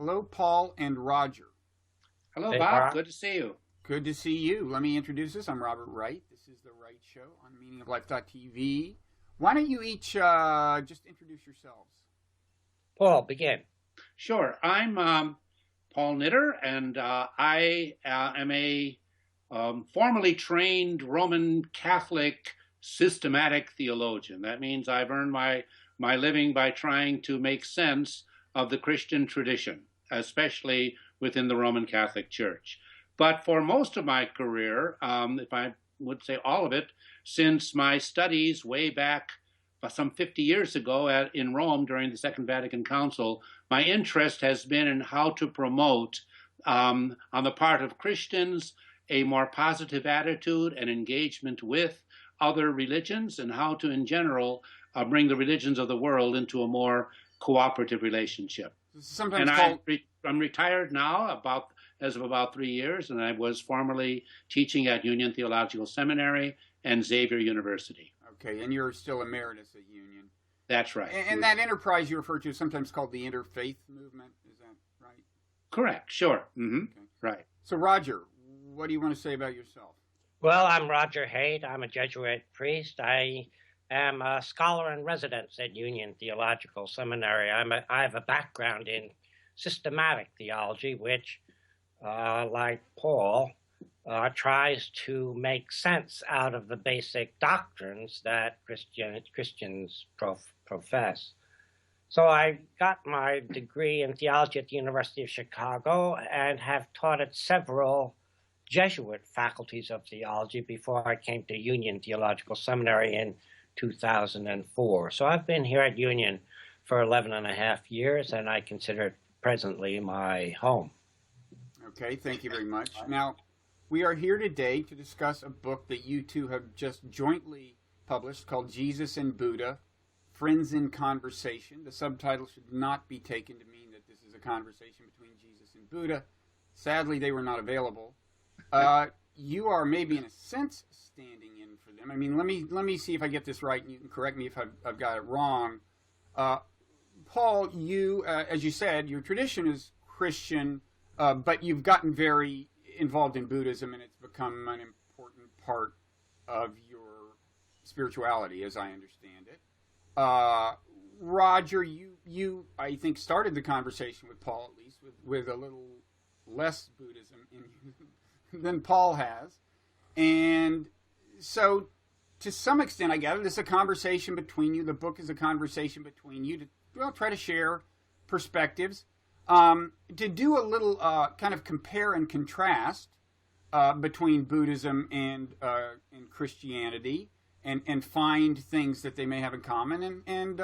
Hello, Paul and Roger. Hello, Hey, Bob. Bob. Good to see you. Good to see you. Let me introduce us. I'm Robert Wright. This is The Wright Show on meaningoflife.tv. Why don't you each just introduce yourselves? Paul, begin. Sure. I'm Paul Knitter, and I am a formally trained Roman Catholic systematic theologian. That means I've earned my living by trying to make sense of the Christian tradition, especially within the Roman Catholic Church. But for most of my career, if I would say all of it, since my studies way back some 50 years ago in Rome during the Second Vatican Council, my interest has been in how to promote, on the part of Christians, a more positive attitude and engagement with other religions, and how to, in general, bring the religions of the world into a more cooperative relationship. Sometimes And called... I'm retired now, as of about 3 years, and I was formerly teaching at Union Theological Seminary and Xavier University. Okay, and you're still emeritus at Union. That's right. And that enterprise you refer to is sometimes called the interfaith movement. Is that right? Correct. Sure. Mm-hmm. Okay. Right. So, Roger, what do you want to say about yourself? Well, I'm Roger Haight. I'm a Jesuit priest. I am a scholar in residence at Union Theological Seminary. I have a background in systematic theology, which, like Paul, tries to make sense out of the basic doctrines that Christians profess. So I got my degree in theology at the University of Chicago and have taught at several Jesuit faculties of theology before I came to Union Theological Seminary in 2004. So I've been here at Union for 11 and a half years, and I consider it presently my home. Okay, thank you very much. Now, we are here today to discuss a book that you two have just jointly published called Jesus and Buddha, Friends in Conversation. The subtitle should not be taken to mean that this is a conversation between Jesus and Buddha. Sadly, they were not available. You are maybe in a sense standing in for them. I mean, let me see if I get this right, and you can correct me if I've got it wrong. Paul, you, as you said, your tradition is Christian, but you've gotten very involved in Buddhism, and it's become an important part of your spirituality, as I understand it. Roger, you I think started the conversation with Paul, at least, with a little less Buddhism in you than Paul has. And so, to some extent, I gather this is a conversation between you. The book is a conversation between you to try to share perspectives. To do a little kind of compare and contrast between Buddhism and Christianity, and find things that they may have in common, and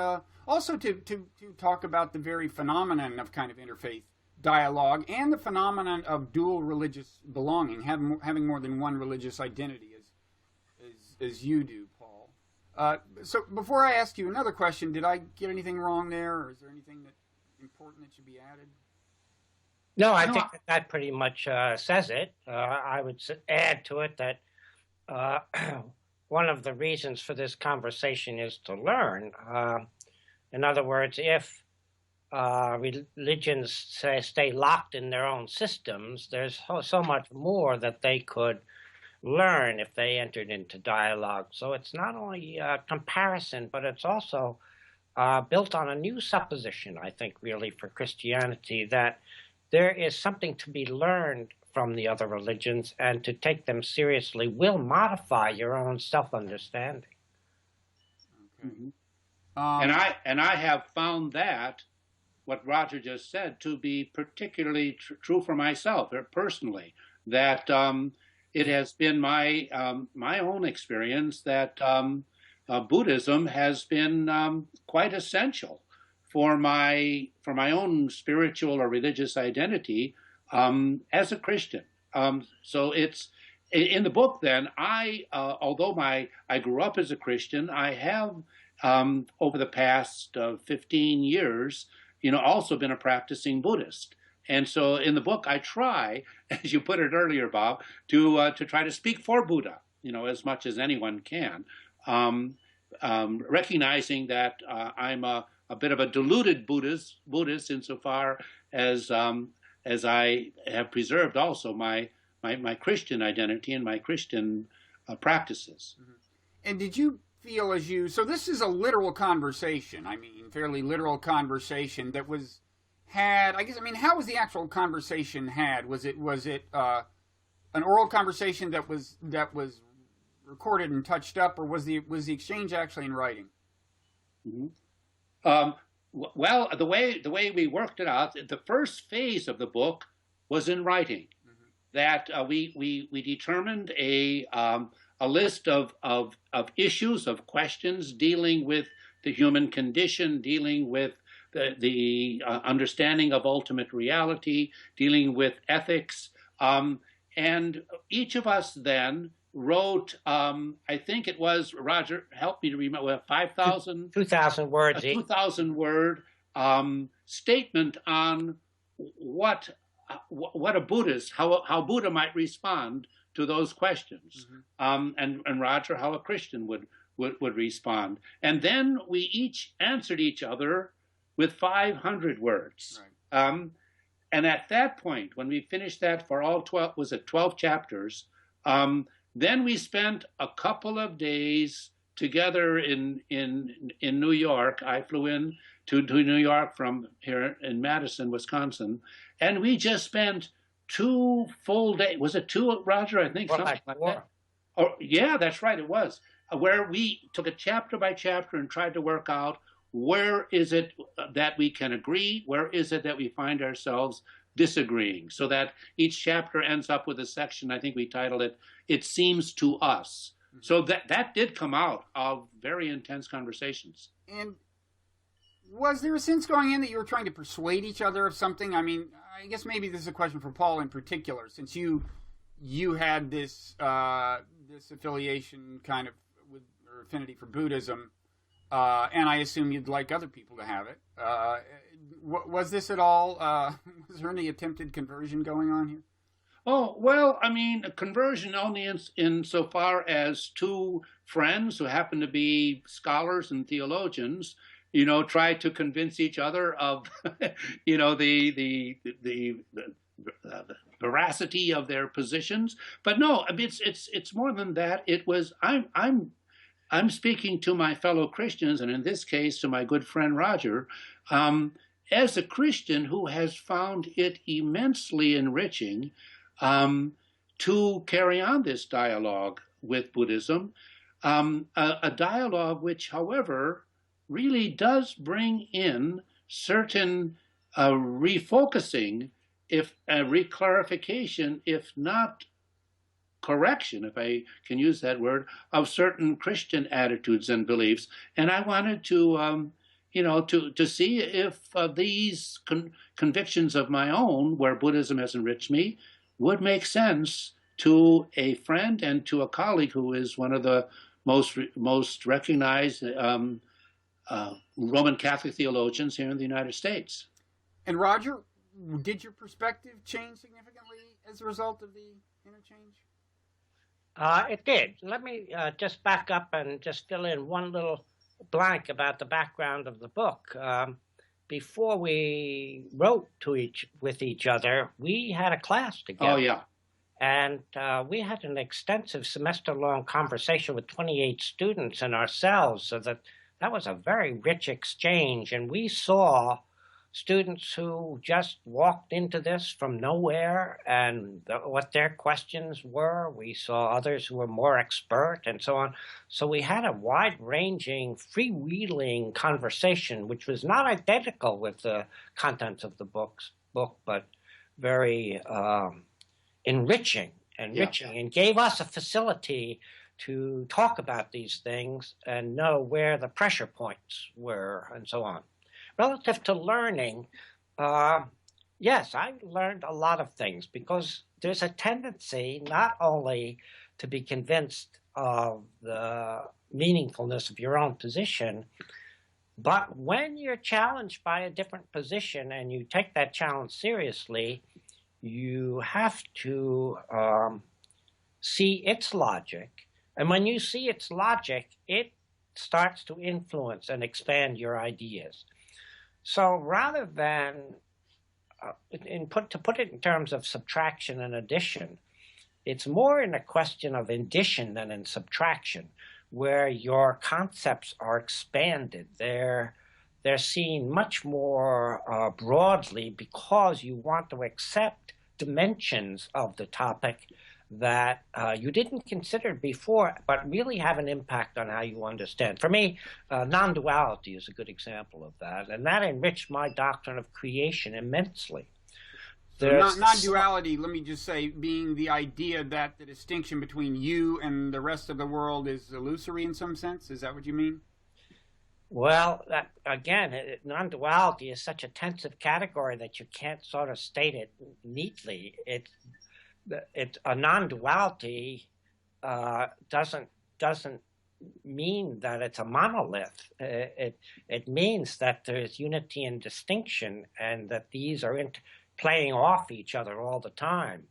also to talk about the very phenomenon of kind of interfaith dialogue and the phenomenon of dual religious belonging, having more than one religious identity, as you do, Paul. So before I ask you another question, did I get anything wrong there, or is there anything important that should be added? No, I think that pretty much says it. I would add to it that one of the reasons for this conversation is to learn. In other words, if religions stay locked in their own systems, there's so much more that they could learn if they entered into dialogue. So it's not only a comparison, but it's also built on a new supposition, I think, really, for Christianity, that there is something to be learned from the other religions, and to take them seriously will modify your own self-understanding. Okay. Mm-hmm. And I have found that, what Roger just said, to be particularly true for myself personally, that it has been my own experience that Buddhism has been quite essential for my own spiritual or religious identity as a Christian. So it's in the book. Then although I grew up as a Christian, I have over the past 15 years, also been a practicing Buddhist. And so in the book, I try, as you put it earlier, Bob, to try to speak for Buddha, as much as anyone can, recognizing that I'm a a bit of a diluted Buddhist insofar as I have preserved also my Christian identity and my Christian practices. Mm-hmm. And did you feel so this is a literal conversation, I mean, fairly literal conversation that was had, I guess, I mean, how was the actual conversation had? Was it an oral conversation that was recorded and touched up, or was the exchange actually in writing? Mm-hmm. Well, the way we worked it out, the first phase of the book was in writing. Mm-hmm. That we determined a list of issues, of questions dealing with the human condition, dealing with the understanding of ultimate reality, dealing with ethics, and each of us then wrote, I think it was, Roger, help me to remember, 5,000? 2,000 words. A 2,000 word statement on what a Buddhist, how Buddha might respond to those questions, mm-hmm. And Roger, how a Christian would respond. And then we each answered each other with 500 words. Right. And at that point, when we finished that for all 12 chapters, then we spent a couple of days together in New York. I flew in to New York from here in Madison, Wisconsin, and we just spent 2 full days. Was it 2, Roger? I think something like that. Oh, yeah, that's right. It was where we took it chapter by chapter and tried to work out where is it that we can agree, where is it that we find ourselves disagreeing, so that each chapter ends up with a section. I think we titled it "It Seems to Us." Mm-hmm. So that did come out of very intense conversations. And was there a sense going in that you were trying to persuade each other of something? I mean, I guess maybe this is a question for Paul in particular, since you had this affiliation kind of with, or affinity for Buddhism, and I assume you'd like other people to have it. Was this at all? Was there any attempted conversion going on here? Oh, well, I mean, a conversion only in so far as 2 friends who happen to be scholars and theologians, try to convince each other of, the veracity of their positions. But no, I mean, it's more than that. It was I'm speaking to my fellow Christians, and in this case, to my good friend Roger, as a Christian who has found it immensely enriching to carry on this dialogue with Buddhism, a dialogue which, however, really does bring in certain refocusing, reclarification, if not correction, if I can use that word, of certain Christian attitudes and beliefs. And I wanted to, to see if these convictions of my own, where Buddhism has enriched me, would make sense to a friend and to a colleague who is one of the most recognized Roman Catholic theologians here in the United States. And Roger, did your perspective change significantly as a result of the interchange? It did. Let me just back up and just fill in one little blank about the background of the book. Before we wrote with each other, we had a class together. Oh, yeah. And we had an extensive semester-long conversation with 28 students and ourselves, so that was a very rich exchange. And we saw students who just walked into this from nowhere and what their questions were. We saw others who were more expert and so on. So we had a wide-ranging, freewheeling conversation, which was not identical with the contents of the book, but very enriching, and gave us a facility to talk about these things and know where the pressure points were and so on. Relative to learning, yes, I learned a lot of things, because there's a tendency not only to be convinced of the meaningfulness of your own position, but when you're challenged by a different position and you take that challenge seriously, you have to see its logic. And when you see its logic, it starts to influence and expand your ideas. So rather than to put it in terms of subtraction and addition, it's more in a question of addition than in subtraction, where your concepts are expanded. They're seen much more broadly because you want to accept dimensions of the topic that you didn't consider before, but really have an impact on how you understand. For me, non-duality is a good example of that, and that enriched my doctrine of creation immensely. So non-duality, let me just say, being the idea that the distinction between you and the rest of the world is illusory in some sense. Is that what you mean? Well, non-duality is such a tensive category that you can't sort of state it neatly. It's a non-duality doesn't mean that it's a monolith. It means that there's unity and distinction, and that these are playing off each other all the time.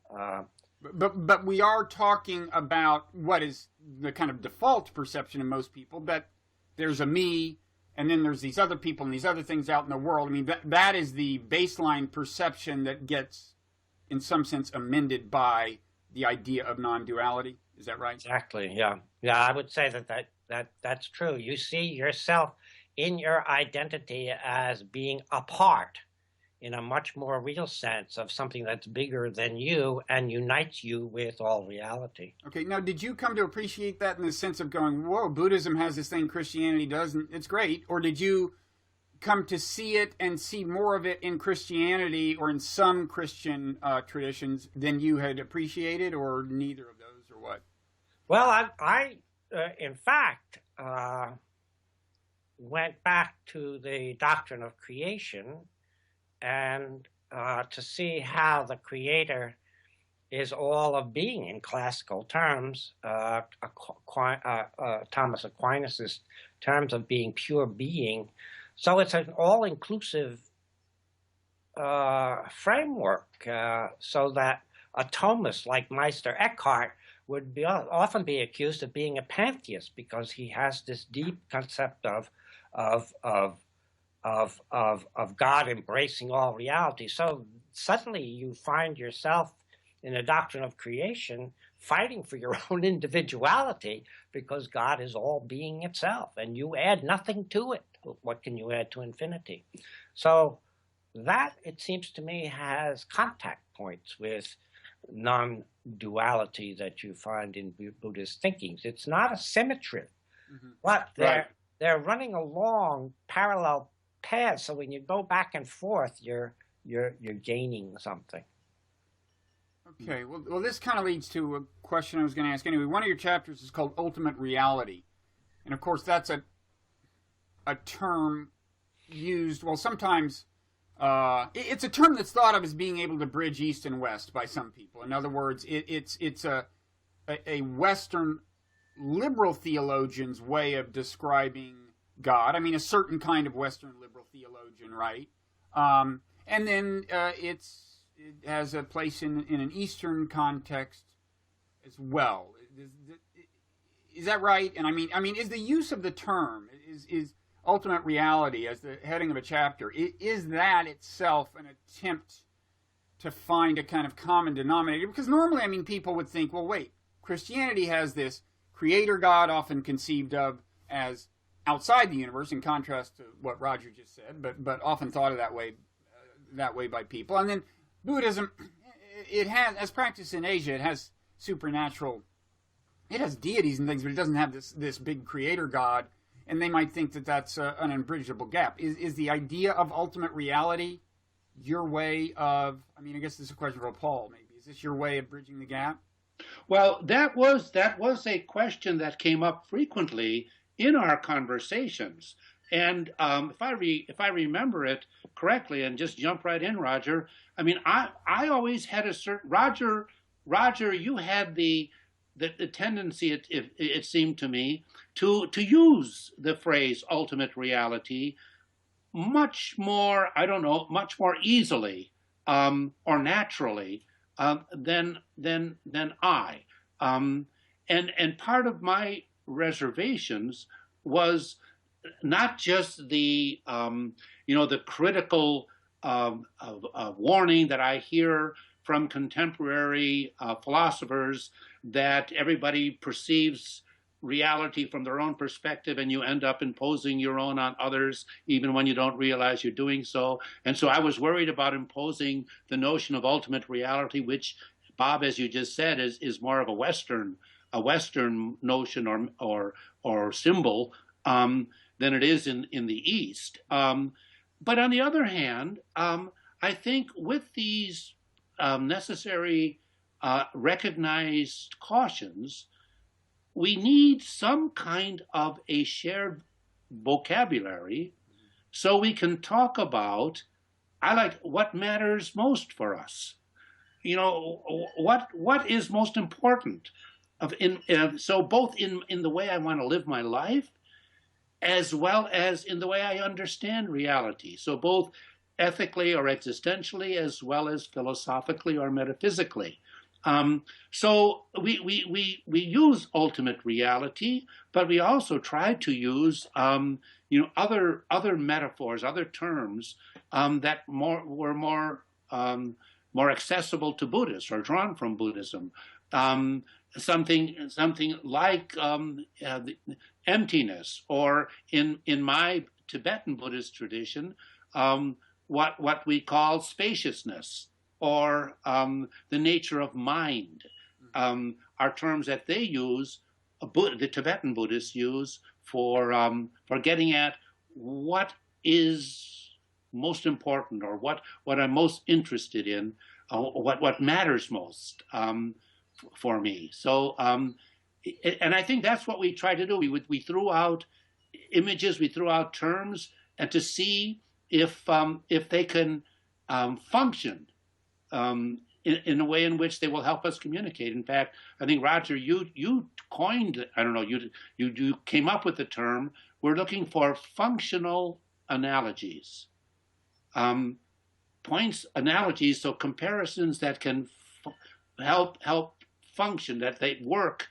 But we are talking about what is the kind of default perception of most people, that there's a me, and then there's these other people and these other things out in the world. I mean, that is the baseline perception that gets, in some sense, amended by the idea of non-duality. Is that right? Exactly, yeah. Yeah, I would say that's true. You see yourself in your identity as being a part, in a much more real sense, of something that's bigger than you and unites you with all reality. Okay, now did you come to appreciate that in the sense of going, whoa, Buddhism has this thing Christianity doesn't, it's great, or did you come to see it and see more of it in Christianity or in some Christian traditions than you had appreciated, or neither of those, or what? Well, I in fact, went back to the doctrine of creation and to see how the creator is all of being in classical terms, Thomas Aquinas' terms of being pure being. So it's an all-inclusive framework, so that a Thomist like Meister Eckhart would often be accused of being a pantheist, because he has this deep concept of God embracing all reality. So suddenly you find yourself in the doctrine of creation fighting for your own individuality, because God is all being itself, and you add nothing to it. What can you add to infinity? So that, it seems to me, has contact points with non-duality that you find in Buddhist thinkings. It's not a symmetry, but they're running along parallel paths. So when you go back and forth, you're gaining something. Okay, well, this kind of leads to a question I was going to ask anyway. One of your chapters is called Ultimate Reality, and of course that's a term used. Well, sometimes it's a term that's thought of as being able to bridge East and West by some people. In other words, it's a Western liberal theologian's way of describing God. I mean, a certain kind of Western liberal theologian, right? And then it has a place in an Eastern context as well. Is that right? And I mean, is the use of the term is ultimate reality as the heading of a chapter, is that itself an attempt to find a kind of common denominator? Because normally, I mean, people would think, well, wait, Christianity has this creator God, often conceived of as outside the universe, in contrast to what Roger just said, but often thought of that way by people. And then Buddhism, it has, as practiced in Asia, it has supernatural, it has deities and things, but it doesn't have this big creator God. And they might think that that's an unbridgeable gap. Is the idea of ultimate reality your way of, I mean, I guess this is a question for Paul, maybe. Is this your way of bridging the gap? Well, that was a question that came up frequently in our conversations. And if I remember it correctly, and just jump right in, Roger, I mean, I always had a certain, Roger, you had the tendency, it seemed to me, to use the phrase ultimate reality much more, much more easily or naturally than I. And part of my reservations was not just the the critical warning that I hear from contemporary philosophers that everybody perceives reality from their own perspective, and you end up imposing your own on others, even when you don't realize you're doing so. And so I was worried about imposing the notion of ultimate reality, which, Bob, as you just said, is more of a Western notion or symbol than it is in the East. But on the other hand, I think with these necessary recognized cautions, we need some kind of a shared vocabulary so we can talk about, what matters most for us. What is most important so both in the way I want to live my life, as well as in the way I understand reality. So both ethically or existentially, as well as philosophically or metaphysically. So we use ultimate reality, but we also try to use other metaphors, other terms that were more accessible to Buddhists or drawn from Buddhism. Something like emptiness, or in my Tibetan Buddhist tradition, what we call spaciousness, or the nature of mind, are terms that they use, the Tibetan Buddhists use for getting at what is most important, or what I'm most interested in, what matters most for me. So, and I think that's what we try to do. We threw out images, we threw out terms, and to see if they can function in a way in which they will help us communicate. In fact, I think, Roger, you coined, I don't know, you came up with the term, we're looking for functional analogies. Analogies, so comparisons that can help function, that they work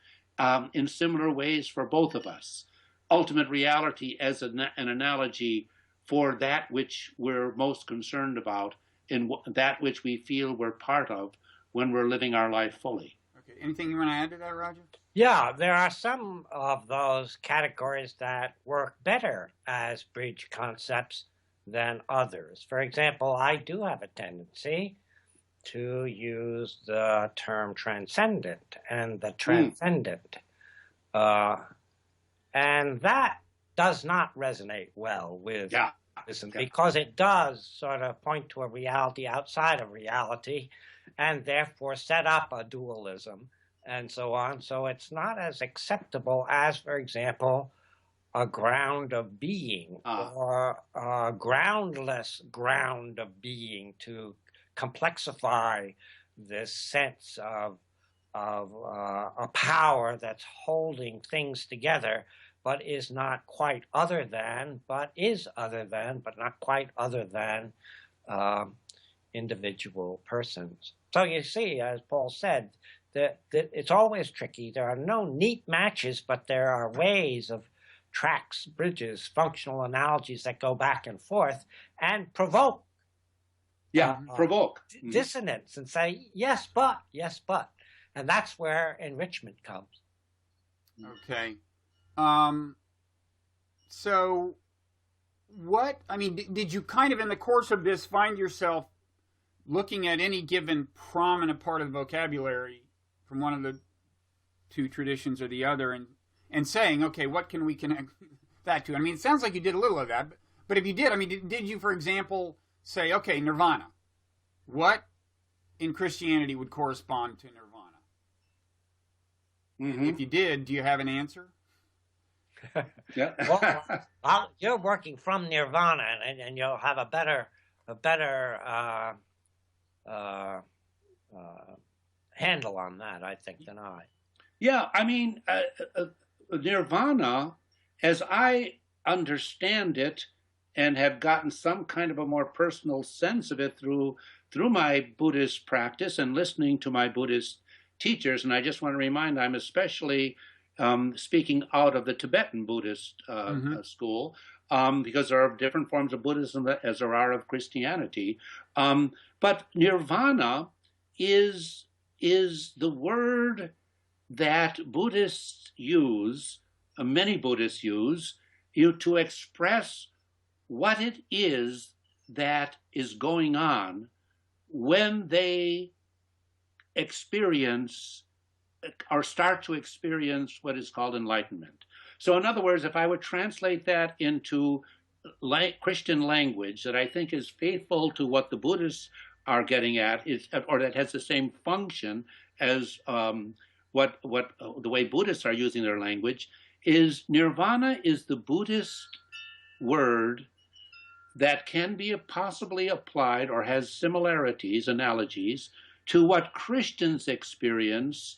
in similar ways for both of us. Ultimate reality as an analogy for that which we're most concerned about, in that which we feel we're part of when we're living our life fully. Okay. Anything you want to add to that, Roger? Yeah, there are some of those categories that work better as bridge concepts than others. For example, I do have a tendency to use the term transcendent and the transcendent. And that does not resonate well with Buddhism, because it does sort of point to a reality outside of reality, and therefore set up a dualism and so on. So it's not as acceptable as, for example, a ground of being, or a groundless ground of being, to complexify this sense of a power that's holding things together, but is not quite other than, but is other than, but not quite other than individual persons. So you see, as Paul said, that it's always tricky. There are no neat matches, but there are ways of tracks, bridges, functional analogies that go back and forth and provoke. Provoke. Dissonance, and say, yes, but. And that's where enrichment comes. Okay. So did you kind of in the course of this find yourself looking at any given prominent part of the vocabulary from one of the two traditions or the other and saying, okay, what can we connect that to? I mean, it sounds like you did a little of that, but if you did, did you, for example, say, okay, nirvana, what in Christianity would correspond to nirvana? Mm-hmm. If you did, do you have an answer? Well, you're working from nirvana, and you'll have a better handle on that, I think, than I. Yeah, I mean, nirvana, as I understand it, and have gotten some kind of a more personal sense of it through my Buddhist practice and listening to my Buddhist teachers, and I just want to remind, I'm especially speaking out of the Tibetan Buddhist school. because there are different forms of Buddhism as there are of Christianity. But nirvana is the word that Buddhists use, many Buddhists use, to express what it is that is going on when they experience or start to experience what is called enlightenment. So in other words, if I would translate that into Christian language that I think is faithful to what the Buddhists are getting at, or that has the same function as what the way Buddhists are using their language, is nirvana is the Buddhist word that can be possibly applied or has similarities, analogies, to what Christians experience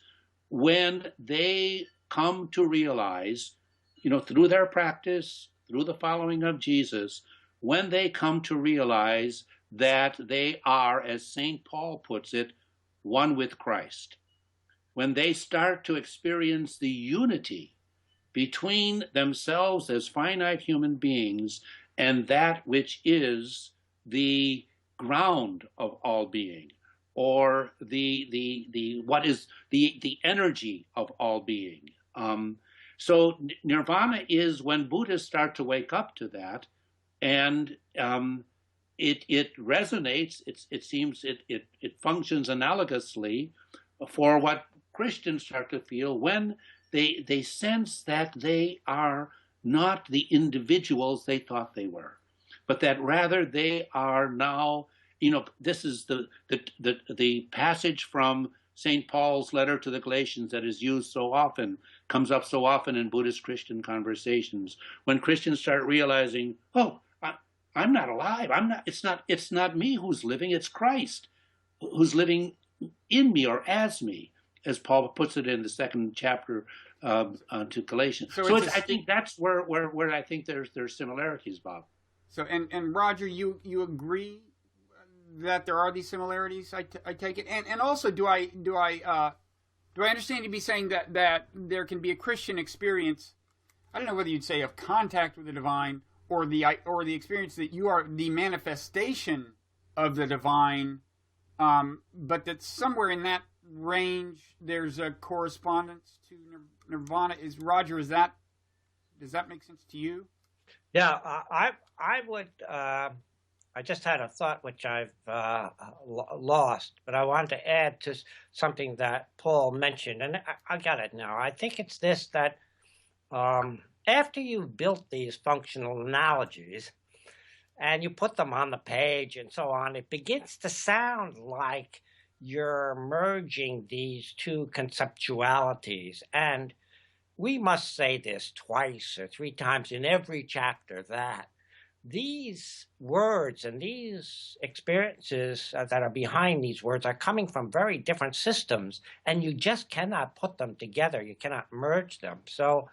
when they come to realize, through their practice, through the following of Jesus, when they come to realize that they are, as St. Paul puts it, one with Christ. When they start to experience the unity between themselves as finite human beings and that which is the ground of all being, or what is the energy of all being. So nirvana is when Buddhists start to wake up to that, and it resonates. It seems it functions analogously for what Christians start to feel when they sense that they are not the individuals they thought they were, but that rather they are now. This is the passage from St. Paul's letter to the Galatians that is used so often, comes up so often in Buddhist Christian conversations, when Christians start realizing, oh, I'm not alive. It's not me who's living. It's Christ who's living in me or as me, as Paul puts it in the second chapter to Galatians. So I think that's where I think there's similarities, Bob. So and Roger, you agree that there are these similarities? I take it, and also do I understand you to be saying that there can be a Christian experience? I don't know whether you'd say of contact with the divine, or the experience that you are the manifestation of the divine, but that somewhere in that range there's a correspondence to nirvana. Does that make sense to you? Yeah, I would. I just had a thought which I've lost, but I wanted to add to something that Paul mentioned, and I got it now. I think it's this, that after you've built these functional analogies and you put them on the page and so on, it begins to sound like you're merging these two conceptualities. And we must say this twice or three times in every chapter, that these words and these experiences that are behind these words are coming from very different systems, and you just cannot put them together. You cannot merge them. So,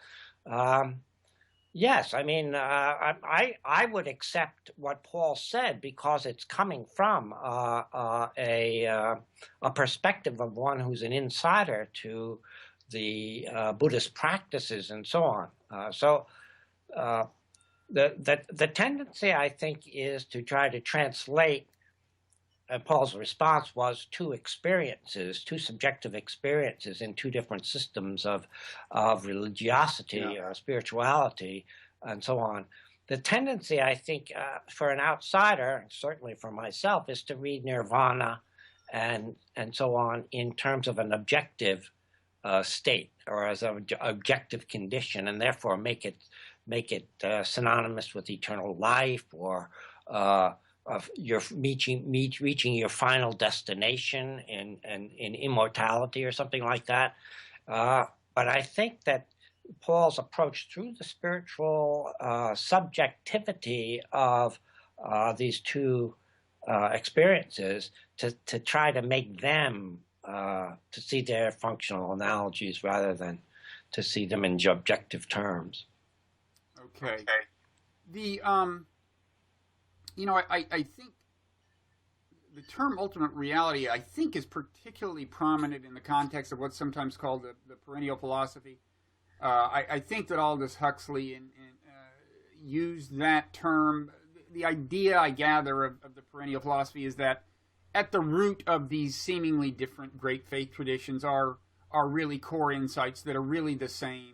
yes, I mean, I would accept what Paul said because it's coming from a perspective of one who's an insider to the Buddhist practices and so on. The tendency, I think, is to try to translate, and Paul's response was two subjective experiences in two different systems of religiosity or spirituality and so on. The tendency, I think, for an outsider, and certainly for myself, is to read nirvana and so on in terms of an objective state, or as an objective condition, and therefore make it synonymous with eternal life, or of your reaching your final destination in immortality or something like that. But I think that Paul's approach through the spiritual subjectivity of these two experiences to try to make them to see their functional analogies rather than to see them in objective terms. Okay. The I think the term ultimate reality, I think, is particularly prominent in the context of what's sometimes called the perennial philosophy. I think that Aldous Huxley and used that term. The idea, I gather, of the perennial philosophy is that at the root of these seemingly different great faith traditions are really core insights that are really the same.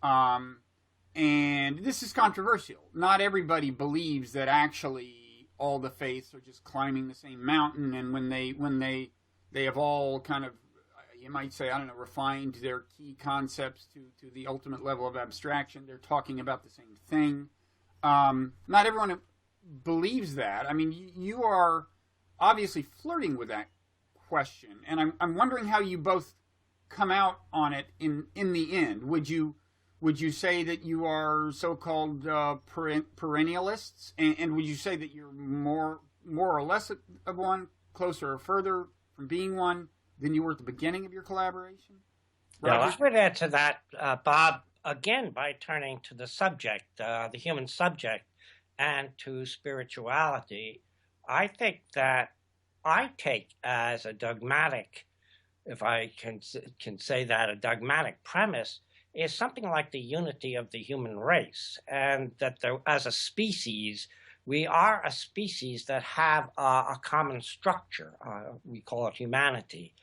And this is controversial. Not everybody believes that actually all the faiths are just climbing the same mountain, and when they have all kind of, you might say, I don't know, refined their key concepts to the ultimate level of abstraction, they're talking about the same thing. Not everyone believes that. I mean, you are obviously flirting with that question, and I'm wondering how you both come out on it in the end. Would you say that you are so-called perennialists, and would you say that you're more or less of one, closer or further from being one than you were at the beginning of your collaboration? Well, I would add to that, Bob, again, by turning to the subject, the human subject, and to spirituality. I think that I take as a dogmatic, if I can say that, a dogmatic premise is something like the unity of the human race, and that as a species, we are a species that have a common structure. We call it humanity.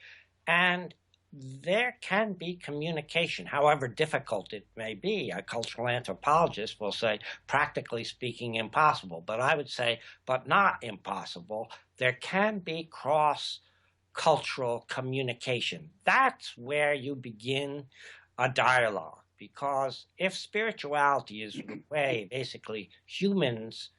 And there can be communication, however difficult it may be. A cultural anthropologist will say, practically speaking, impossible. But I would say, but not impossible. There can be cross-cultural communication. That's where you begin a dialogue. Because if spirituality is the way, basically, humans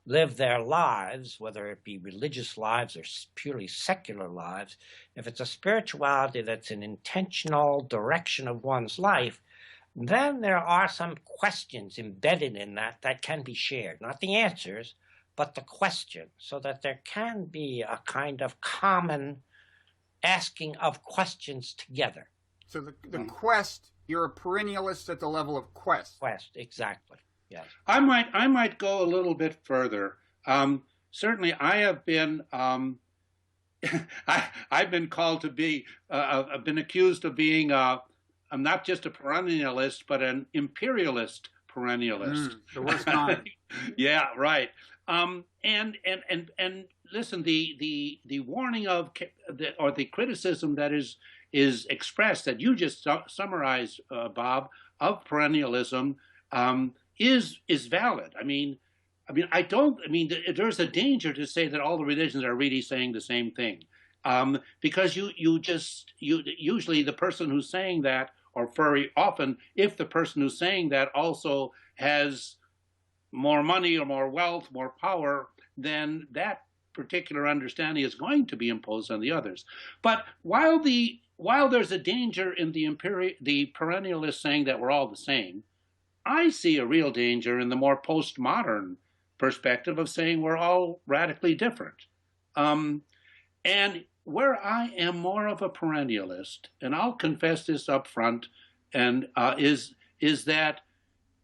live their lives, whether it be religious lives or purely secular lives, if it's a spirituality that's an intentional direction of one's life, then there are some questions embedded in that can be shared. Not the answers, but the question, so that there can be a kind of common asking of questions together. So the quest, you're a perennialist at the level of quest. Quest, exactly. Yes. I might go a little bit further. Certainly, I have been I've been called to be I've been accused of being I'm not just a perennialist, but an imperialist perennialist. The worst kind. Yeah, right. And listen, the warning of or the criticism that is expressed that you just summarized, Bob, of perennialism. Is valid. I mean, there's a danger to say that all the religions are really saying the same thing, because you usually the person who's saying that, or very often, if the person who's saying that also has more money or more wealth, more power, then that particular understanding is going to be imposed on the others. But while there's a danger in the perennialists saying that we're all the same, I see a real danger in the more postmodern perspective of saying we're all radically different. And where I am more of a perennialist, and I'll confess this up front, and is that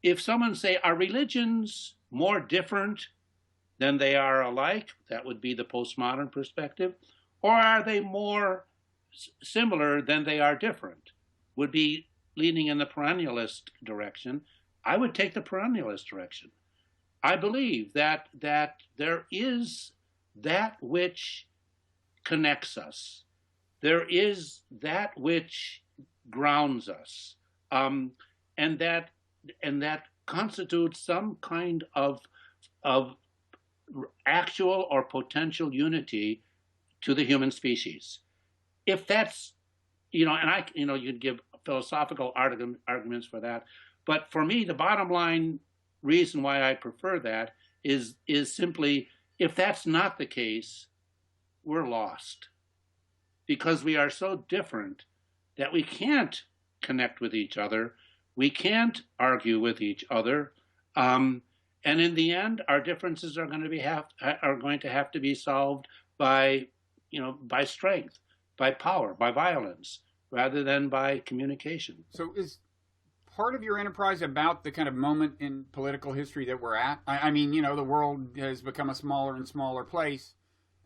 if someone say, are religions more different than they are alike? That would be the postmodern perspective. Or are they more similar than they are different? Would be leaning in the perennialist direction. I would take the perennialist direction. I believe that there is that which connects us. There is that which grounds us, and that constitutes some kind of actual or potential unity to the human species. If that's, and you could give philosophical arguments for that. But for me, the bottom line reason why I prefer that is simply, if that's not the case, we're lost. Because we are so different that we can't connect with each other. We can't argue with each other. And in the end, our differences are going to have to be solved by strength, by power, by violence, rather than by communication. So is part of your enterprise about the kind of moment in political history that we're at? I mean, the world has become a smaller and smaller place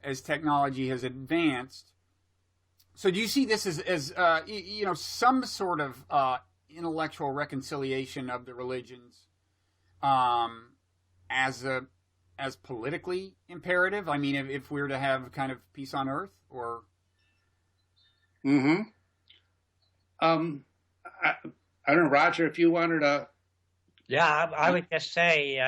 as technology has advanced. So do you see this as some sort of intellectual reconciliation of the religions, as politically imperative? I mean, if we're to have kind of peace on earth, or Mm-hmm. I don't know, Roger, if you wanted to. Yeah, I would just say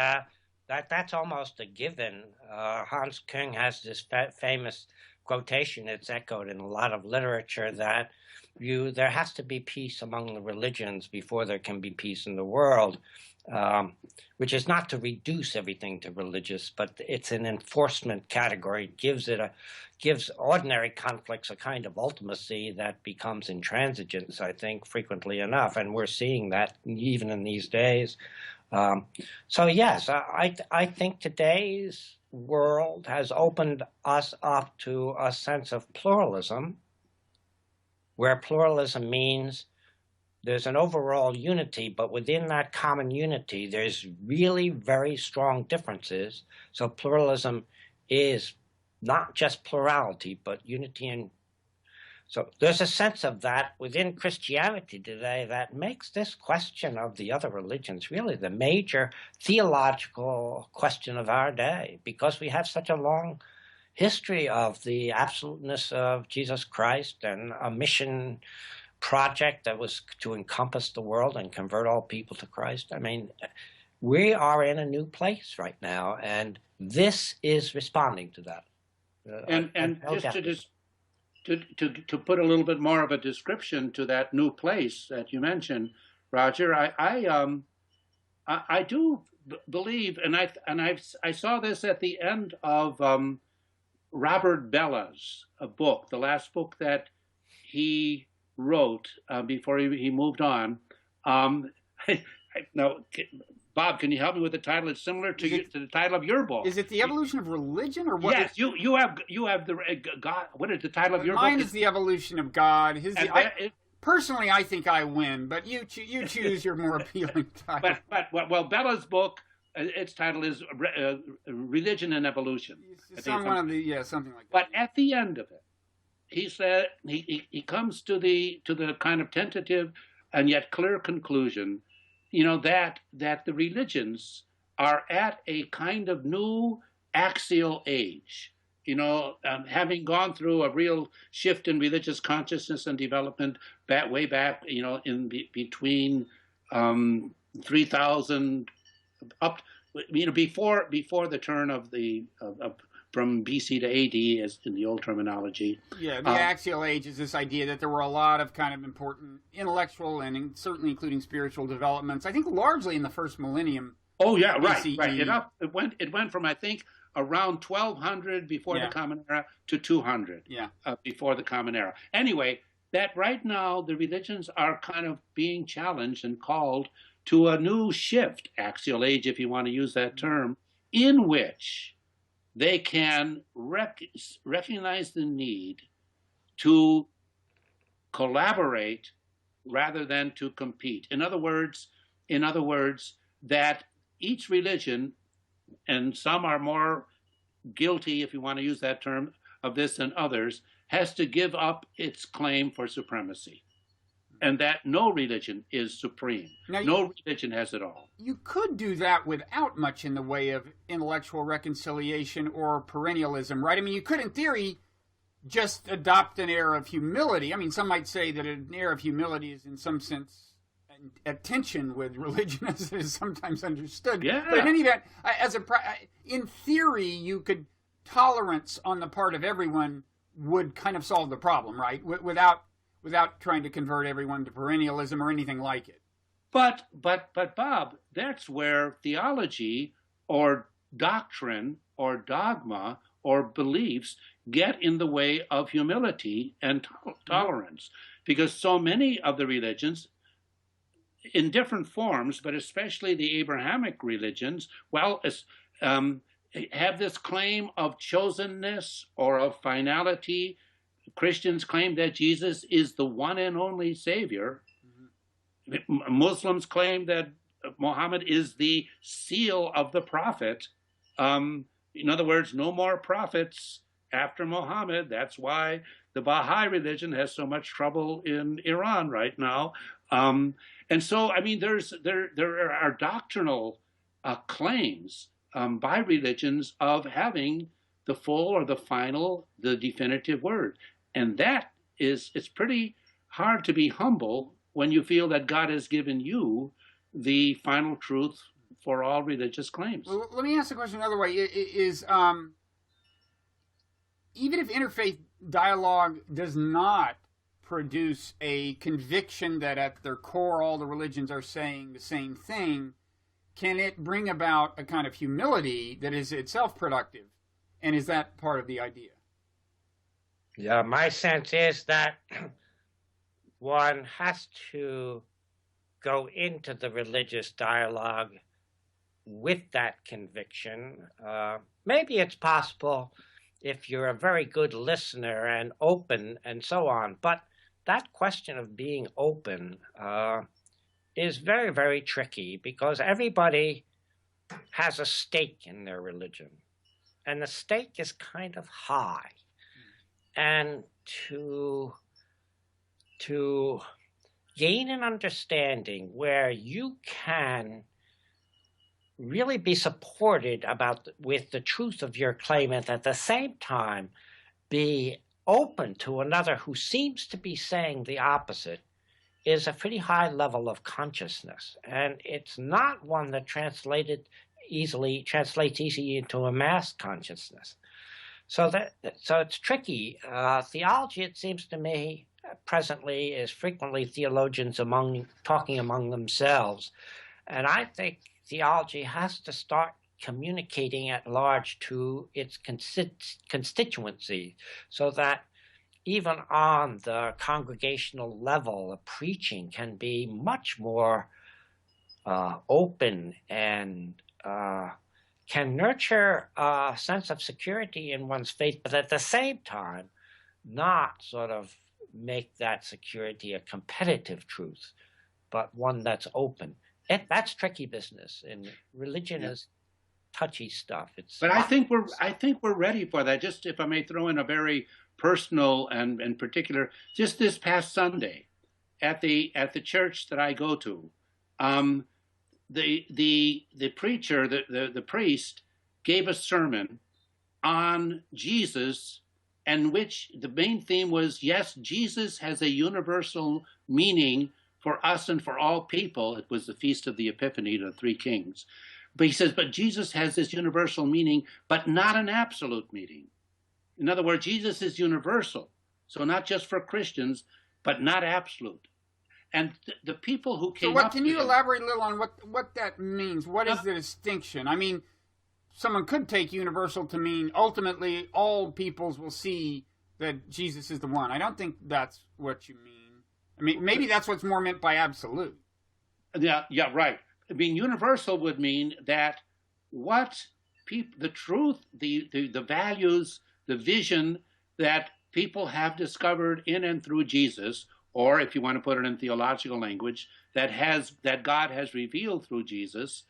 that's almost a given. Hans Küng has this famous quotation. It's echoed in a lot of literature that there has to be peace among the religions before there can be peace in the world, which is not to reduce everything to religious, but it's an enforcement category. It gives ordinary conflicts a kind of ultimacy that becomes intransigence, I think, frequently enough, and we're seeing that even in these days. So yes, I think today's world has opened us up to a sense of pluralism, where pluralism means there's an overall unity, but within that common unity, there's really very strong differences. So pluralism is not just plurality, but unity. And so there's a sense of that within Christianity today that makes this question of the other religions really the major theological question of our day, because we have such a long history of the absoluteness of Jesus Christ and a mission project that was to encompass the world and convert all people to Christ. I mean, we are in a new place right now, and this is responding to that. And just to put a little bit more of a description to that new place that you mentioned, Roger, I do believe, and I saw this at the end of Robert Bella's book, the last book that he wrote before he moved on. Now, Bob, can you help me with the title? It's similar to the title of your book. Is it The Evolution of Religion, or what? Yes, you have the God. What is the title of your book? Mine is The Evolution of God. Personally, I think I win, but you choose your more appealing title. But Bella's book, its title is Religion and Evolution. Something like that. But at the end of it, he said he comes to the kind of tentative and yet clear conclusion, that the religions are at a kind of new axial age. Having gone through a real shift in religious consciousness and development way back, in between 3000 up, before the turn of from BC to AD, as in the old terminology. Yeah, the axial age is this idea that there were a lot of kind of important intellectual and certainly including spiritual developments. I think largely in the first millennium. Oh yeah, right. BCE. Right. It went from, I think, around 1200 before the Common Era to 200 before the Common Era. Anyway, that right now the religions are kind of being challenged and called to a new shift, axial age, if you want to use that term, in which they can recognize the need to collaborate rather than to compete. In other words, that each religion, and some are more guilty, if you want to use that term, of this than others, has to give up its claim for supremacy. And that no religion is supreme. Now, no religion has it all. You could do that without much in the way of intellectual reconciliation or perennialism, right? I mean, you could, in theory, just adopt an air of humility. I mean, some might say that an air of humility is in some sense at tension with religion as it is sometimes understood. Yeah. But in any event, in theory, you could, tolerance on the part of everyone would kind of solve the problem, right? Without trying to convert everyone to perennialism or anything like it. But Bob, that's where theology or doctrine or dogma or beliefs get in the way of humility and tolerance. Because so many of the religions, in different forms, but especially the Abrahamic religions, have this claim of chosenness or of finality. Christians claim that Jesus is the one and only Savior. Mm-hmm. Muslims claim that Muhammad is the seal of the prophet. In other words, no more prophets after Muhammad. That's why the Baha'i religion has so much trouble in Iran right now. And so, I mean, there are doctrinal claims by religions of having the full or the final, the definitive word. And that is, it's pretty hard to be humble when you feel that God has given you the final truth for all religious claims. Well, let me ask the question another way. Even if interfaith dialogue does not produce a conviction that at their core all the religions are saying the same thing, can it bring about a kind of humility that is itself productive? And is that part of the idea? Yeah, my sense is that one has to go into the religious dialogue with that conviction. Maybe it's possible if you're a very good listener and open and so on, but that question of being open is very, very tricky because everybody has a stake in their religion, and the stake is kind of high. And to gain an understanding where you can really be supported with the truth of your claim and at the same time be open to another who seems to be saying the opposite is a pretty high level of consciousness. And it's not one that translates easily into a mass consciousness. So it's tricky. Theology, it seems to me, presently is frequently theologians talking among themselves. And I think theology has to start communicating at large to its constituency so that even on the congregational level, the preaching can be much more open and can nurture a sense of security in one's faith, but at the same time, not sort of make that security a competitive truth, but one that's open. That's tricky business, and religion is touchy stuff. But I think we're ready for that. Just if I may throw in a very personal and particular, just this past Sunday, at the church that I go to, the preacher, the priest, gave a sermon on Jesus, and which the main theme was, yes, Jesus has a universal meaning for us and for all people. It was the Feast of the Epiphany, the Three Kings. But he says, but Jesus has this universal meaning, but not an absolute meaning. In other words, Jesus is universal. So not just for Christians, but not absolute. And the people who came can you elaborate a little on what that means? What is the distinction? I mean, someone could take universal to mean ultimately all peoples will see that Jesus is the one. I don't think that's what you mean. I mean, maybe that's what's more meant by absolute. Yeah, right. I mean, universal would mean that the truth, the values, the vision that people have discovered in and through Jesus, or if you want to put it in theological language, that God has revealed through Jesus,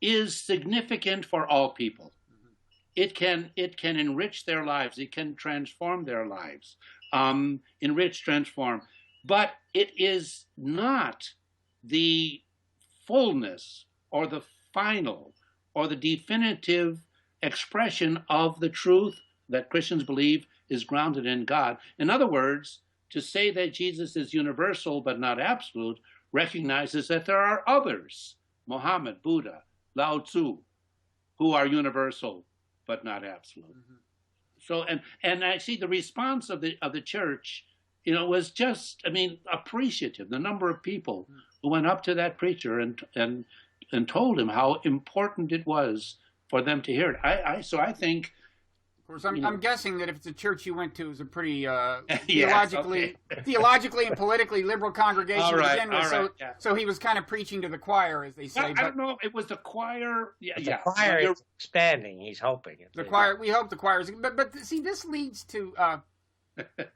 is significant for all people. Mm-hmm. It can enrich their lives. It can transform their lives. Enrich, transform. But it is not the fullness or the final or the definitive expression of the truth that Christians believe is grounded in God. In other words, to say that Jesus is universal but not absolute recognizes that there are others, Muhammad, Buddha, Lao Tzu, who are universal but not absolute. Mm-hmm. So, and I see the response of the church, was just, appreciative. The number of people who went up to that preacher and told him how important it was for them to hear it. So I think. Of course, I'm guessing that if it's a church you went to, is a pretty theologically and politically liberal congregation. All right, so he was kind of preaching to the choir, as they say. I don't know. It was the choir. The choir is expanding. He's hoping. The choir. We hope the choir is. But see, this leads to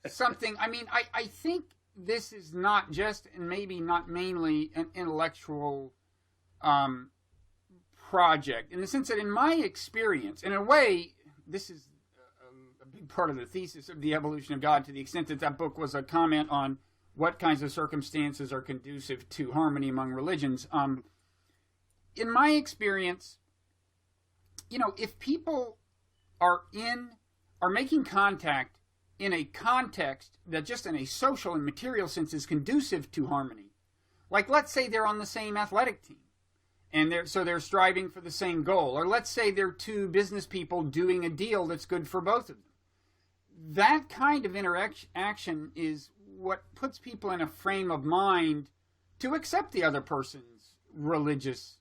something. I think this is not just, and maybe not mainly, an intellectual project, in the sense that in my experience, in a way, this is a big part of the thesis of the evolution of God, to the extent that that book was a comment on what kinds of circumstances are conducive to harmony among religions. In my experience, if people are making contact in a context that just in a social and material sense is conducive to harmony, like let's say they're on the same athletic team, and they're striving for the same goal, or let's say they're two business people doing a deal that's good for both of them. That kind of interaction is what puts people in a frame of mind to accept the other person's religious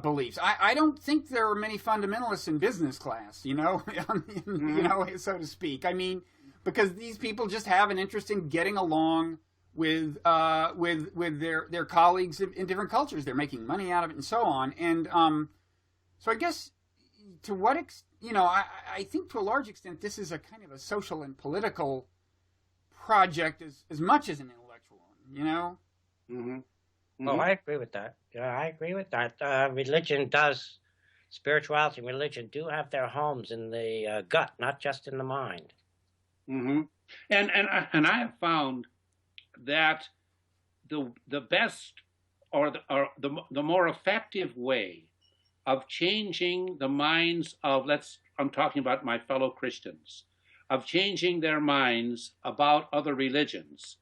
beliefs. I don't think there are many fundamentalists in business class, so to speak. I mean, because these people just have an interest in getting along with their colleagues in different cultures. They're making money out of it and so on. And so I guess to what extent, I think to a large extent this is a kind of a social and political project as much as an intellectual one, Mm-hmm. Mm-hmm. Oh, I agree with that. Yeah, I agree with that. Spirituality and religion do have their homes in the gut, not just in the mind. Mm-hmm. And I have found that the best or the more effective way of changing the minds of I'm talking about my fellow Christians, of changing their minds about other religions,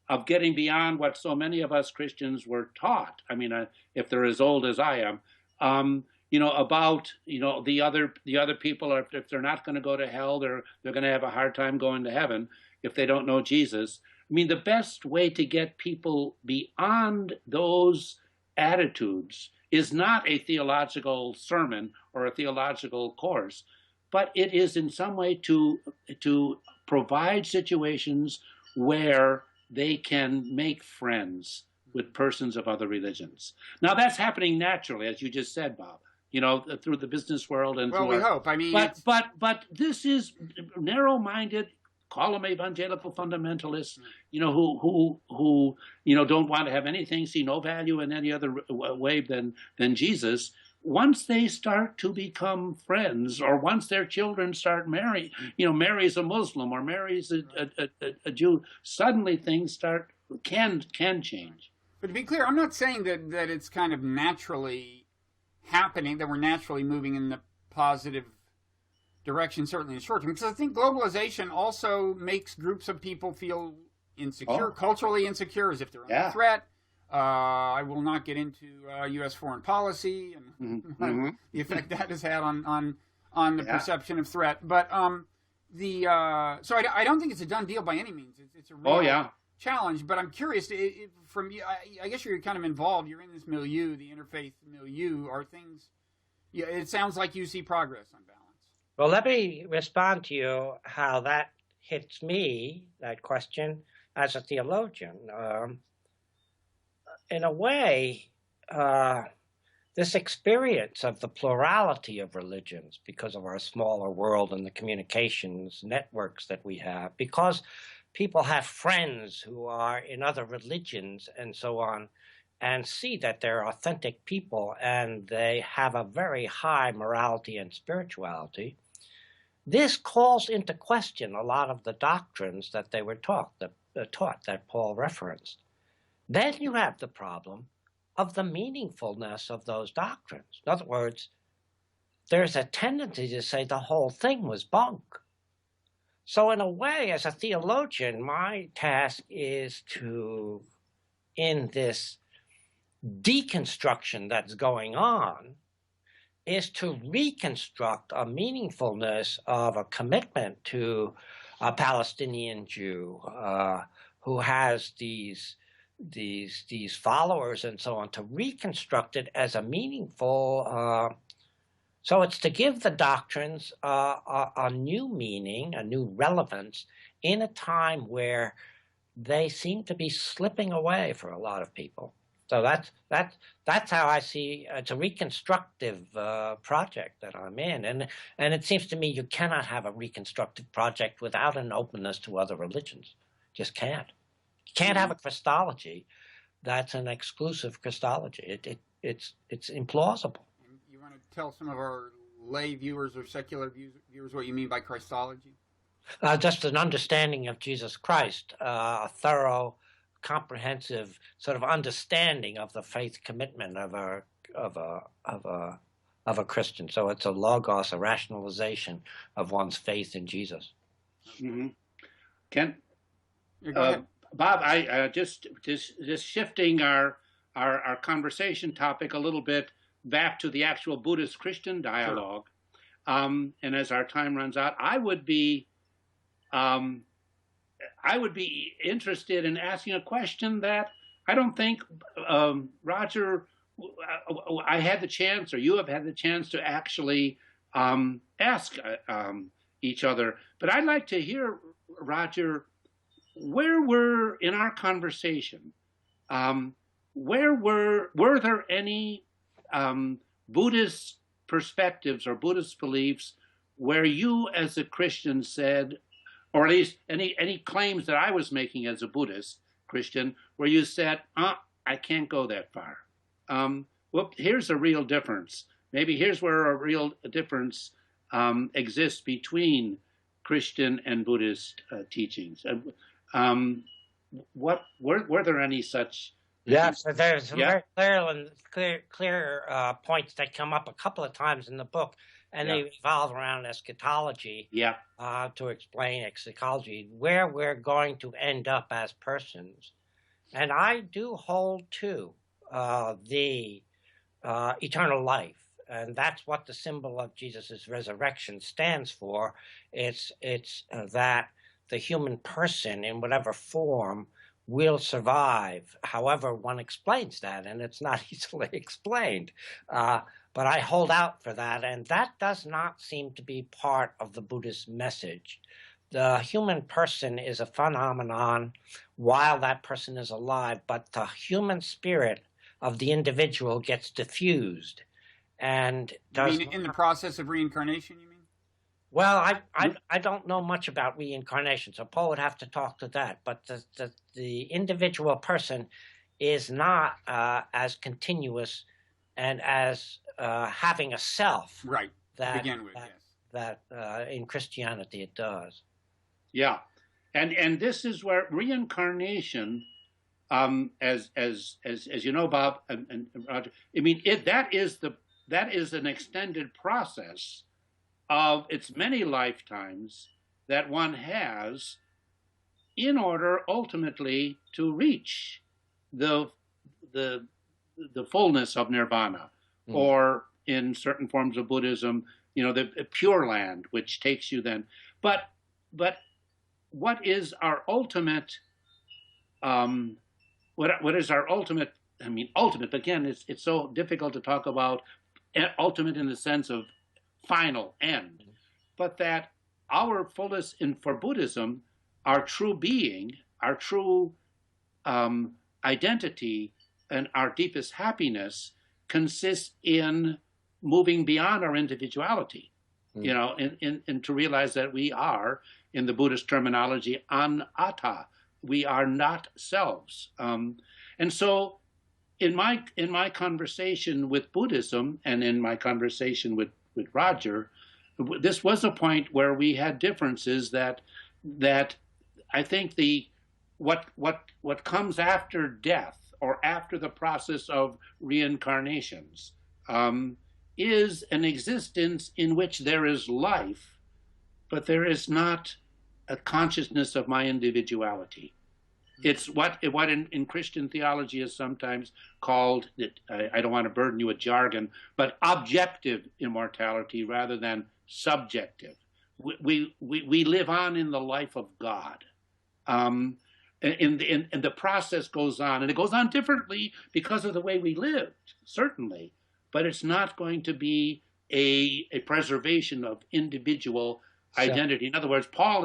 of getting beyond what so many of us Christians were taught. I mean, if they're as old as I am, about the other people, or if they're not going to go to hell, they're going to have a hard time going to heaven if they don't know Jesus. I mean, the best way to get people beyond those attitudes is not a theological sermon or a theological course, but it is in some way to provide situations where they can make friends with persons of other religions. Now, that's happening naturally, as you just said, Bob, through the business world. And we hope. I mean, but this is narrow-minded, call them evangelical fundamentalists, who don't want to have anything, see no value in any other way than Jesus. Once they start to become friends, or once their children start marrying, marries a Muslim or marries a Jew, suddenly things can change. But to be clear, I'm not saying that it's kind of naturally happening, that we're naturally moving in the positive direction, certainly in the short term, because I think globalization also makes groups of people feel insecure, culturally insecure, as if they're under threat. I will not get into U.S. foreign policy and the effect that has had on the perception of threat. But so I don't think it's a done deal by any means. It's a real challenge. But I'm curious, from you, I guess you're kind of involved. You're in this milieu, the interfaith milieu. Are things? Yeah, it sounds like you see progress on balance. Well, let me respond to you how that hits me, that question, as a theologian. In a way, this experience of the plurality of religions, because of our smaller world and the communications networks that we have, because people have friends who are in other religions and so on, and see that they're authentic people and they have a very high morality and spirituality, this calls into question a lot of the doctrines that they were taught that Paul referenced. Then you have the problem of the meaningfulness of those doctrines. In other words, there's a tendency to say the whole thing was bunk. So in a way, as a theologian, my task is to, in this deconstruction that's going on, is to reconstruct a meaningfulness of a commitment to a Palestinian Jew who has these followers and so on, to reconstruct it as a meaningful. So it's to give the doctrines a new meaning, a new relevance in a time where they seem to be slipping away for a lot of people. So that's how I see it's a reconstructive project that I'm in, and it seems to me you cannot have a reconstructive project without an openness to other religions. Just can't. You can't have a Christology that's an exclusive Christology. It's implausible. You want to tell some of our lay viewers or secular viewers what you mean by Christology? Just an understanding of Jesus Christ, a thorough, comprehensive sort of understanding of the faith commitment of of a Christian. So it's a logos, a rationalization of one's faith in Jesus. Mm-hmm. Ken? Yeah, go ahead. Bob, I just shifting our conversation topic a little bit back to the actual Buddhist-Christian dialogue. Sure. And as our time runs out, I would be interested in asking a question that I don't think Roger, I had the chance, or you have had the chance to actually ask each other. But I'd like to hear, Roger, where were in our conversation, were there any Buddhist perspectives or Buddhist beliefs where you as a Christian said, or at least any claims that I was making as a Buddhist Christian, where you said, I can't go that far. Well, here's a real difference. Maybe here's where a real difference exists between Christian and Buddhist teachings. What were there any such? Yeah, so there's some very clear points that come up a couple of times in the book, and they revolve around eschatology. To explain eschatology, where we're going to end up as persons, and I do hold to the eternal life. And that's what the symbol of Jesus' resurrection stands for. It's that the human person, in whatever form, will survive, however one explains that, and it's not easily explained. But I hold out for that, and that does not seem to be part of the Buddhist message. The human person is a phenomenon while that person is alive, but the human spirit of the individual gets diffused. And you mean in the process of reincarnation, you mean? Well, I don't know much about reincarnation, so Paul would have to talk to that. But the individual person is not as continuous and as having a self. Right. That, to begin with, that in Christianity it does. Yeah, and this is where reincarnation, as you know, Bob and Roger, I mean that is an extended process of its many lifetimes that one has in order ultimately to reach the fullness of nirvana, or in certain forms of Buddhism, the Pure Land, which takes you then. But what is our ultimate? What is our ultimate? I mean, ultimate. But again, it's so difficult to talk about ultimate in the sense of final end, but that our fullest for Buddhism, our true being, our true identity, and our deepest happiness consists in moving beyond our individuality, and to realize that we are, in the Buddhist terminology, anatta. We are not selves, and so in my conversation with Buddhism and in my conversation with Roger, this was a point where we had differences that I think what comes after death or after the process of reincarnations is an existence in which there is life, but there is not a consciousness of my individuality. It's what in Christian theology is sometimes called, I don't want to burden you with jargon, but objective immortality rather than subjective. We live on in the life of God. And the process goes on, and it goes on differently because of the way we lived, certainly, but it's not going to be a preservation of individual identity. In other words, Paul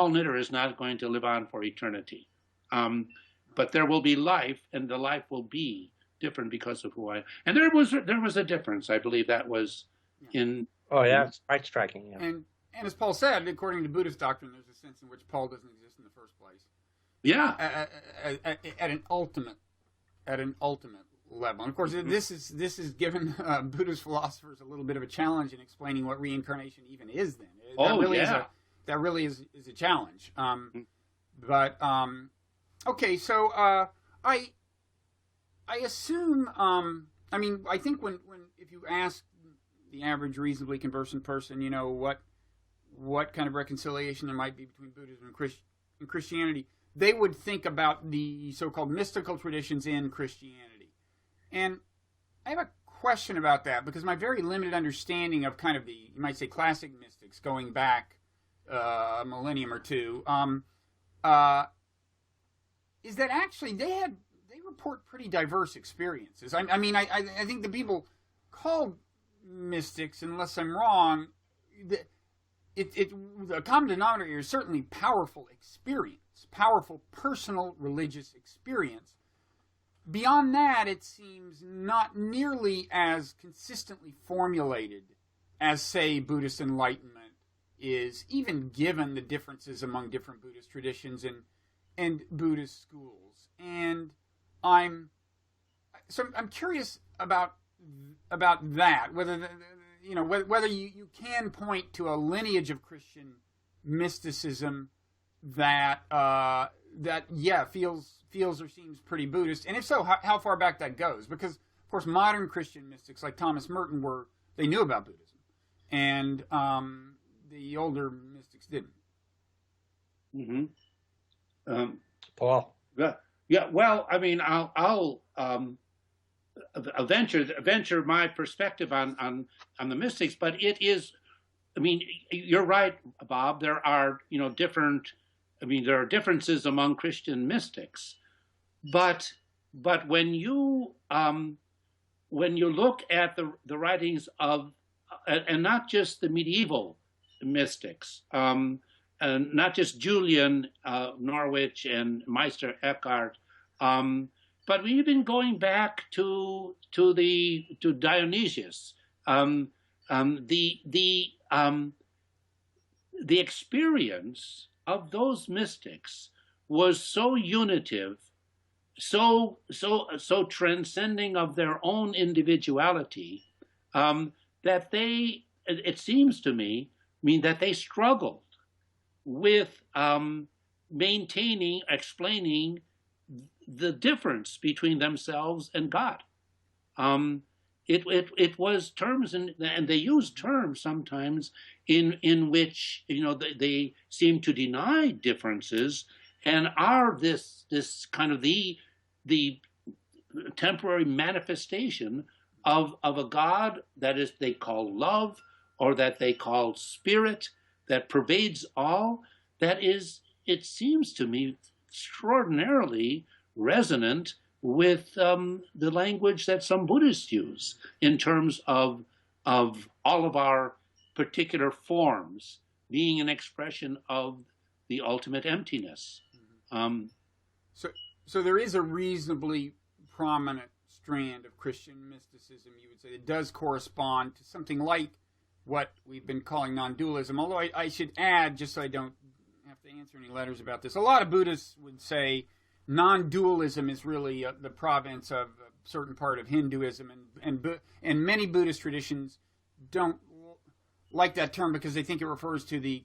Knitter is not going to live on for eternity. But there will be life, and the life will be different because of who I am. And there was a difference. I believe that was in... Oh, yeah, it's quite striking. Yeah. And as Paul said, according to Buddhist doctrine, there's a sense in which Paul doesn't exist in the first place. Yeah. At an ultimate level. And of course, this is given Buddhist philosophers a little bit of a challenge in explaining what reincarnation even is. Then that really is a challenge. But okay, so I assume I mean, I think when if you ask the average reasonably conversant person, you know, what kind of reconciliation there might be between Buddhism and Christianity, they would think about the so-called mystical traditions in Christianity. And I have a question about that, because my very limited understanding of kind of the, you might say, classic mystics going back a millennium or two, is that actually they report pretty diverse experiences. I mean, I think the people called mystics, unless I'm wrong, the common denominator is certainly powerful experience, powerful personal religious experience. Beyond that, it seems not nearly as consistently formulated as, say, Buddhist enlightenment is, even given the differences among different Buddhist traditions and Buddhist schools. And I'm curious about that, whether whether you can point to a lineage of Christian mysticism that feels or seems pretty Buddhist, and if so, how far back that goes. Because of course modern Christian mystics like Thomas Merton they knew about Buddhism, and the older mystics didn't. Mm-hmm. Paul. Yeah. Well, I mean, I'll venture my perspective on the mystics, but it is. I mean, you're right, Bob. There are different. I mean, there are differences among Christian mystics, but when you look at the writings of, and not just the medieval mystics, and not just Julian Norwich and Meister Eckhart, but we've been going back to Dionysius. The experience of those mystics was so unitive, so transcending of their own individuality, that it seems to me, that they struggled with explaining the difference between themselves and God. It was terms, and they used terms sometimes in which they seem to deny differences, and are this kind of the temporary manifestation of a God that is they call love, or that they call spirit, that pervades all. That is, it seems to me, extraordinarily resonant with the language that some Buddhists use in terms of all of our particular forms being an expression of the ultimate emptiness. So there is a reasonably prominent strand of Christian mysticism, you would say, that does correspond to something like what we've been calling non-dualism. Although I should add, just so I don't have to answer any letters about this, a lot of Buddhists would say non-dualism is really the province of a certain part of Hinduism, and many Buddhist traditions don't like that term because they think it refers to the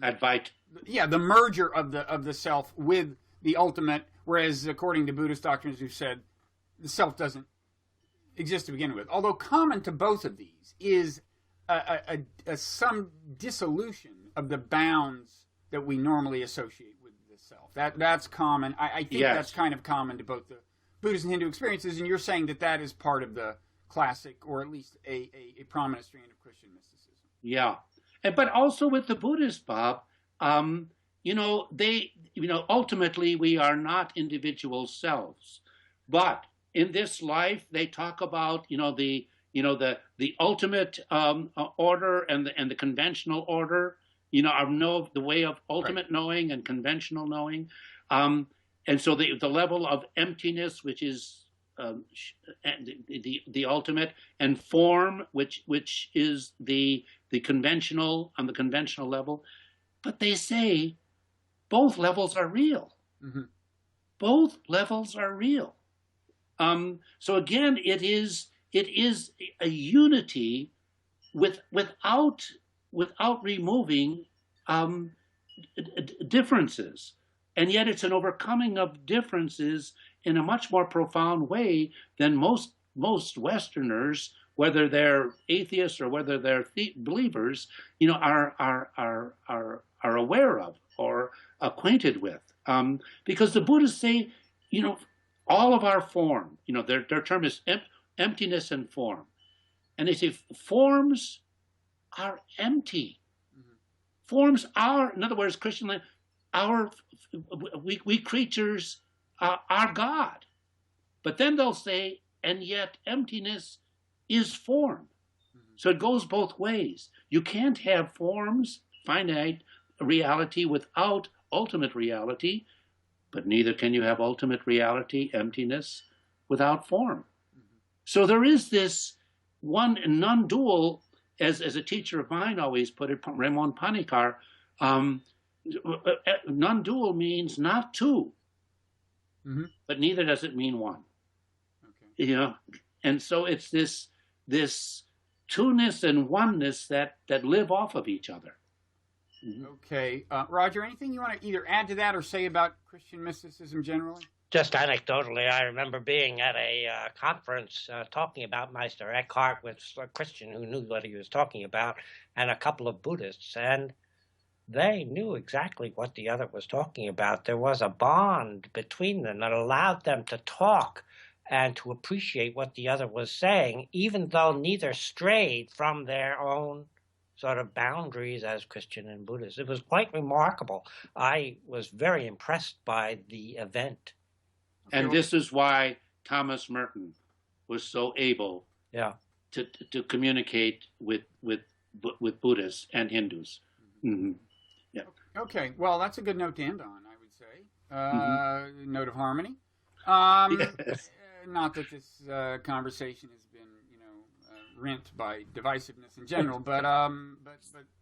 Advait. Yeah, the merger of the self with the ultimate, whereas according to Buddhist doctrines, who said the self doesn't exist to begin with. Although common to both of these is some dissolution of the bounds that we normally associate with the self. That's common. I think that's kind of common to both the Buddhist and Hindu experiences, and you're saying that is part of the classic, or at least a prominent strand of Christian mysticism. Yeah, but also with the Buddhists, Bob, ultimately we are not individual selves, but in this life they talk about the ultimate order and the conventional order, the way of ultimate knowing and conventional knowing, and so the level of emptiness, which is the ultimate, and form, which is the conventional, on the conventional level. But they say both levels are real. Mm-hmm. Both levels are real. So again, it is a unity without removing differences, and yet it's an overcoming of differences in a much more profound way than most most Westerners, whether they're atheists or whether they're believers, are aware of or acquainted with. Because the Buddhists say, all of our form, their term is emptiness and form. And they say forms are empty. Forms are, in other words, Christian life, we creatures are God. But then they'll say, and yet emptiness is form. So it goes both ways. You can't have forms, finite reality, without ultimate reality, but neither can you have ultimate reality, emptiness, without form. So there is this one non-dual, as a teacher of mine always put it, Ramon Panikar, non-dual means not two, but neither does it mean one. Okay. And so it's this two-ness and oneness that live off of each other. Okay. Roger, anything you want to either add to that or say about Christian mysticism generally? Just anecdotally, I remember being at a conference talking about Meister Eckhart with a Christian who knew what he was talking about, and a couple of Buddhists, and they knew exactly what the other was talking about. There was a bond between them that allowed them to talk and to appreciate what the other was saying, even though neither strayed from their own sort of boundaries as Christian and Buddhist. It was quite remarkable. I was very impressed by the event. And this is why Thomas Merton was so able to communicate with Buddhists and Hindus. Yeah. Okay, well, that's a good note to end on, I would say. Note of harmony. Yes. Not that this conversation has been, rent by divisiveness in general, but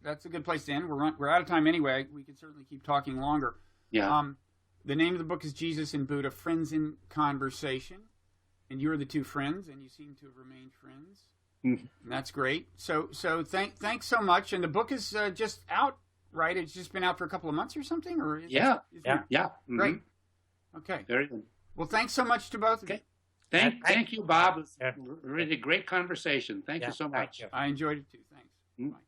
that's a good place to end. We're out of time anyway. We could certainly keep talking longer. Yeah. The name of the book is Jesus and Buddha, Friends in Conversation. And you're the two friends, and you seem to have remained friends. And that's great. So thanks so much. And the book is just out, right? It's just been out for a couple of months or something? Or Yeah. Great. Okay. Very good. Well, thanks so much to both of you. Thank you, Bob. It was really a great conversation. Thank you so much. Thank you. I enjoyed it too. Thanks. Bye.